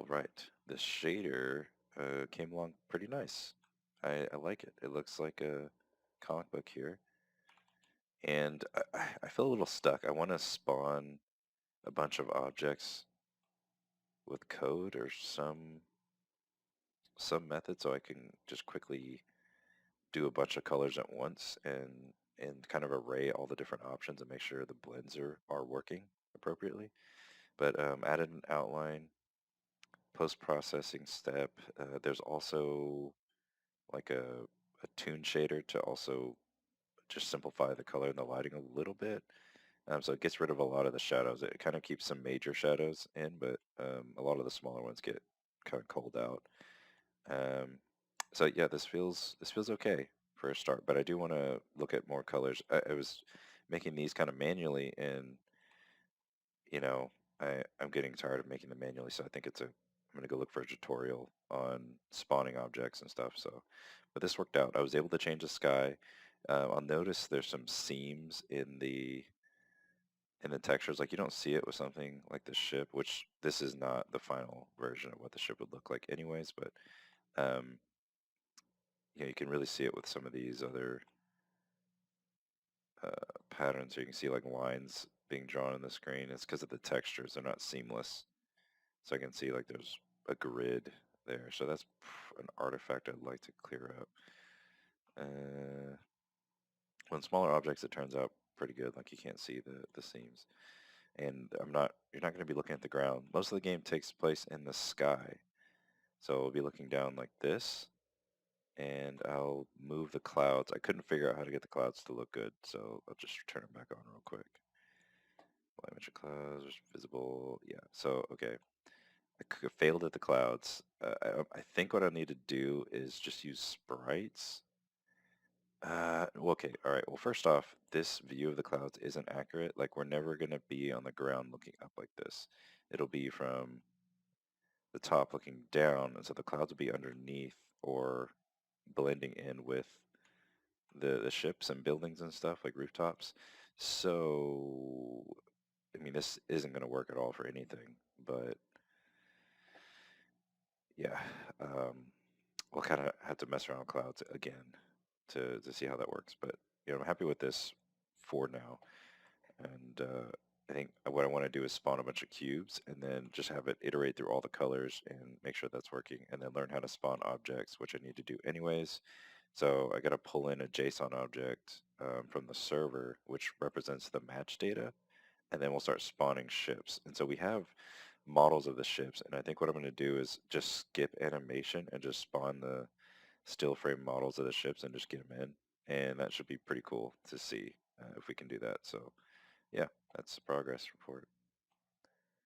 Alright, this shader came along pretty nice. I like it. It looks like a comic book here. And I feel a little stuck. I want to spawn a bunch of objects with code or some method so I can just quickly do a bunch of colors at once and kind of array all the different options and make sure the blends are working appropriately. But added an outline, post-processing step. There's also like a toon shader to also just simplify the color and the lighting a little bit. So it gets rid of a lot of the shadows. It kind of keeps some major shadows in, but a lot of the smaller ones get kind of culled out. Um, so yeah, this feels okay for a start, but I do want to look at more colors. I was making these kind of manually, and you know, I'm getting tired of making them manually, so I think I'm gonna go look for a tutorial on spawning objects and stuff. So, but this worked out. I was able to change the sky. I'll notice there's some seams in the textures. Like you don't see it with something like the ship, which this is not the final version of what the ship would look like anyways, but um, you can really see it with some of these other uh, patterns. So you can see like lines being drawn on the screen. It's because of the textures. They're not seamless. So I can see like there's a grid there. So that's an artifact I'd like to clear up. Uh, when smaller objects, it turns out pretty good. Like you can't see the seams. And you're not going to be looking at the ground. Most of the game takes place in the sky. So I'll be looking down like this, and I'll move the clouds. I couldn't figure out how to get the clouds to look good, so I'll just turn them back on real quick. Image of clouds, visible, yeah. So, okay, failed at the clouds. I think what I need to do is just use sprites. Well, okay, all right. Well, first off, this view of the clouds isn't accurate. Like, we're never going to be on the ground looking up like this. It'll be from the top looking down, and so the clouds will be underneath or blending in with the ships and buildings and stuff, like rooftops. So, I mean, this isn't going to work at all for anything, but yeah, we'll kind of have to mess around with clouds again to see how that works. But I'm happy with this for now. And I think what I want to do is spawn a bunch of cubes and then just have it iterate through all the colors and make sure that's working, and then learn how to spawn objects, which I need to do anyways. So I got to pull in a JSON object from the server, which represents the match data, and then we'll start spawning ships. And so we have models of the ships, and I think what I'm going to do is just skip animation and just spawn the still frame models of the ships and just get them in, and that should be pretty cool to see if we can do that. So yeah, that's the progress report.